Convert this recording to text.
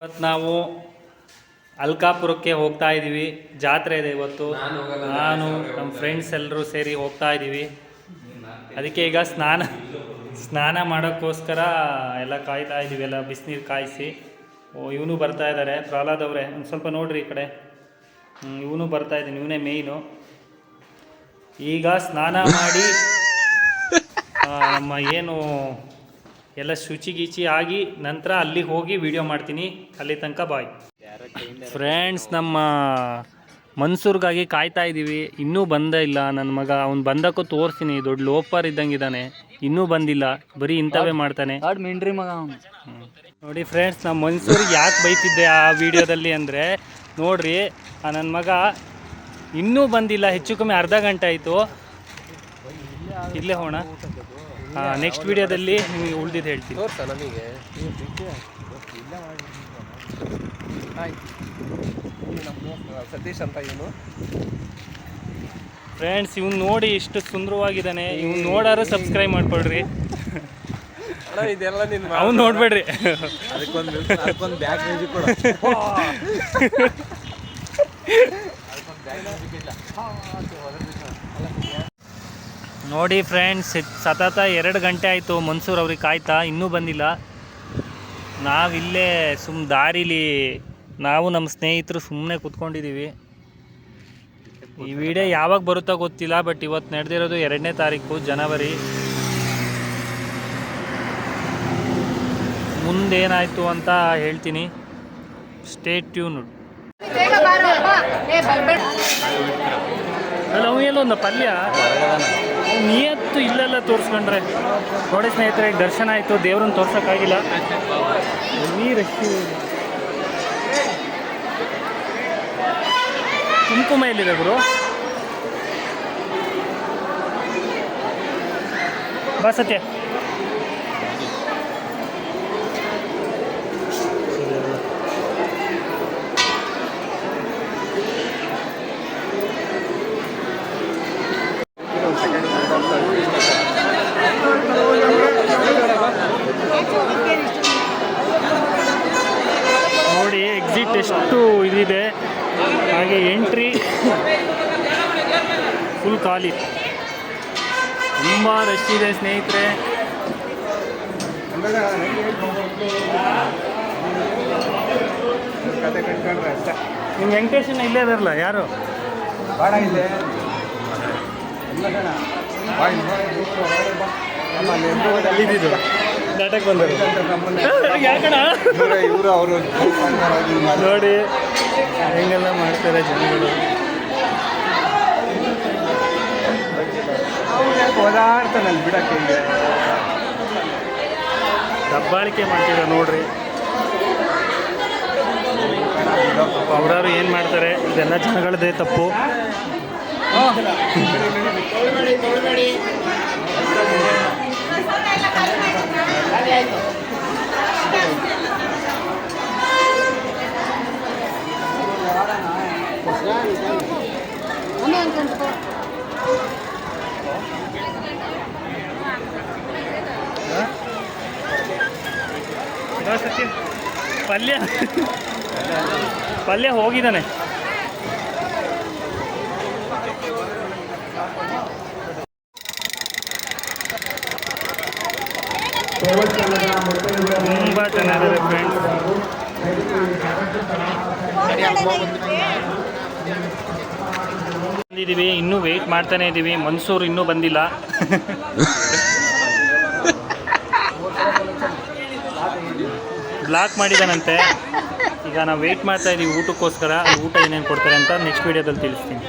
ಇವತ್ತು ನಾವು ಅಲ್ಕಾಪುರಕ್ಕೆ ಹೋಗ್ತಾ ಇದ್ದೀವಿ. ಜಾತ್ರೆ ಇದೆ ಇವತ್ತು. ನಾನು ನಮ್ಮ ಫ್ರೆಂಡ್ಸ್ ಎಲ್ಲರೂ ಸೇರಿ ಹೋಗ್ತಾ ಇದ್ದೀವಿ. ಅದಕ್ಕೆ ಈಗ ಸ್ನಾನ ಮಾಡೋಕ್ಕೋಸ್ಕರ ಎಲ್ಲ ಕಾಯ್ತಾ ಇದ್ದೀವಿ. ಎಲ್ಲ ಬಿಸಿನೀರು ಕಾಯಿಸಿ. ಇವನು ಬರ್ತಾ ಇದ್ದಾರೆ, ಪ್ರಹ್ಲಾದ್ ಅವರೇ. ಒಂದು ಸ್ವಲ್ಪ ನೋಡ್ರಿ ಈ ಕಡೆ. ಇವನು ಬರ್ತಾ ಇದ್ದೀನಿ, ಇವನೇ ಮೇಯ್ನು. ಈಗ ಸ್ನಾನ ಮಾಡಿ ನಮ್ಮ ಏನು ಎಲ್ಲ ಶುಚಿ ಆಗಿ ನಂತರ ಅಲ್ಲಿಗೆ ಹೋಗಿ ವಿಡಿಯೋ ಮಾಡ್ತೀನಿ. ಅಲ್ಲಿ ತನಕ ಬಾಯ್ ಫ್ರೆಂಡ್ಸ್. ನಮ್ಮ ಮನ್ಸೂರ್ಗಾಗಿ ಕಾಯ್ತಾ ಇದ್ದೀವಿ. ಇನ್ನೂ ಬಂದೇ ಇಲ್ಲ ನನ್ನ ಮಗ. ಅವ್ನು ಬಂದಕ್ಕೂ ತೋರಿಸ್ತೀನಿ, ದೊಡ್ಡ ಲೋಪರ್ ಇದ್ದಂಗಿದ್ದಾನೆ. ಇನ್ನೂ ಬಂದಿಲ್ಲ, ಬರೀ ಇಂಥವೇ ಮಾಡ್ತಾನೆ. ಮಿಂಡ್ರಿ ಮಗ ನೋಡಿ ಫ್ರೆಂಡ್ಸ್, ನಮ್ಮ ಮನ್ಸೂರಿಗೆ ಯಾಕೆ ಬೈತಿದ್ದೆ ಆ ವಿಡಿಯೋದಲ್ಲಿ ಅಂದರೆ, ನೋಡ್ರಿ ನನ್ನ ಮಗ ಇನ್ನೂ ಬಂದಿಲ್ಲ. ಹೆಚ್ಚು ಕಮ್ಮಿ ಅರ್ಧ ಗಂಟೆ ಆಯಿತು. ಇಲ್ಲೇ ಹೋಣ. ನೆಕ್ಸ್ಟ್ ವಿಡಿಯೋದಲ್ಲಿ ನಿಮಗೆ ಉಳಿದಿದ್ದು ಹೇಳ್ತೀನಿ. ಸತೀಶ್ ಅಂತ ಇವನು ಫ್ರೆಂಡ್ಸ್. ಇವ್ನು ನೋಡಿ ಇಷ್ಟು ಸುಂದರವಾಗಿದ್ದಾನೆ. ಇವ್ನು ನೋಡಾರು ಸಬ್ಸ್ಕ್ರೈಬ್ ಮಾಡ್ಕೊಳ್ರಿ. ಇದೆಲ್ಲ ಅವ್ನು ನೋಡ್ಬೇಡ್ರಿ. ಅದಕ್ಕೊಂದು ಬ್ಯಾಕ್ ಮ್ಯೂಸಿಕ್ ಕೊಡು. ನೋಡಿ ಫ್ರೆಂಡ್ಸ್, ಸತತ 2 ಗಂಟೆ ಆಯಿತು ಮನ್ಸೂರ್ ಅವ್ರಿಗೆ ಕಾಯ್ತಾ. ಇನ್ನೂ ಬಂದಿಲ್ಲ. ನಾವಿಲ್ಲೇ ದಾರಿಲಿ ನಾವು ನಮ್ಮ ಸ್ನೇಹಿತರು ಸುಮ್ಮನೆ ಕೂತ್ಕೊಂಡಿದ್ದೀವಿ. ಈ ವಿಡಿಯೋ ಯಾವಾಗ ಬರುತ್ತೋ ಗೊತ್ತಿಲ್ಲ, ಬಟ್ ಇವತ್ತು ನಡೆದಿರೋದು 2ನೇ ತಾರೀಕು ಜನವರಿ. ಮುಂದೇನಾಯಿತು ಅಂತ ಹೇಳ್ತೀನಿ. Stay tuned. ಅಲ್ಲ ಅವು ಎಲ್ಲೋ ಒಂದು ಪಲ್ಯ ನಿಯತ್ತು ಇಲ್ಲೆಲ್ಲ ತೋರಿಸ್ಕೊಂಡ್ರೆ ನೋಡಿ ಸ್ನೇಹಿತರೆ. ದರ್ಶನ ಆಯಿತು, ದೇವ್ರನ್ನ ತೋರ್ಸೋಕ್ಕಾಗಿಲ್ಲ. ನೀರಷ್ಟು ಕುಂಕುಮ ಎಲ್ಲಿದೆ ಗುರು? ಬಾ ಸತ್ಯ. ನೋಡಿ ಎಕ್ಸಿಟ್ ಎಷ್ಟು ಇದಿದೆ, ಹಾಗೆ ಎಂಟ್ರಿ ಫುಲ್ ಖಾಲಿ. ತುಂಬ ರಶ್ ಇದೆ ಸ್ನೇಹಿತರೆ. ನಿಮ್ಮ ವೆಂಕಟೇಶನ್ ಇಲ್ಲೇ ಇದಾರಲ್ಲ, ಯಾರು ಇದ್ದಿದ್ದು ನಾಟಕ ಬಂದರು. ನೋಡಿ ಹೆಂಗೆಲ್ಲ ಮಾಡ್ತಾರೆ ಜನಗಳು. ಓದಾಡ್ತಾನಲ್ಲಿ ಬಿಡಕ್ಕೆ ದಬ್ಬಾಳಿಕೆ ಮಾಡ್ತಿದ್ದಾರೆ ನೋಡ್ರಿ. ಅವ್ರಾರು ಏನು ಮಾಡ್ತಾರೆ, ಇದೆಲ್ಲ ಜನಗಳದ್ದೇ ತಪ್ಪು. ಪಲ್ಯ ಹೋಗಿದ್ದಾನೆ. ತುಂಬ ಚೆನ್ನಾಗಿದೆ ಫ್ರೆಂಡ್ಸ್. ಬಂದಿದ್ದೀವಿ, ಇನ್ನೂ ವೆಯ್ಟ್ ಮಾಡ್ತಾನೆ ಇದ್ದೀವಿ. ಮನ್ಸೂರ್ ಇನ್ನೂ ಬಂದಿಲ್ಲ. ಬ್ಲಾಕ್ ಮಾಡಿದಾನಂತೆ. ಈಗ ನಾವು ವೆಯ್ಟ್ ಮಾಡ್ತಾ ಇದ್ದೀವಿ ಊಟಕ್ಕೋಸ್ಕರ. ಊಟ ಏನೇನು ಕೊಡ್ತಾರೆ ಅಂತ ನೆಕ್ಸ್ಟ್ ವೀಡಿಯೋದಲ್ಲಿ ತಿಳಿಸ್ತೀನಿ.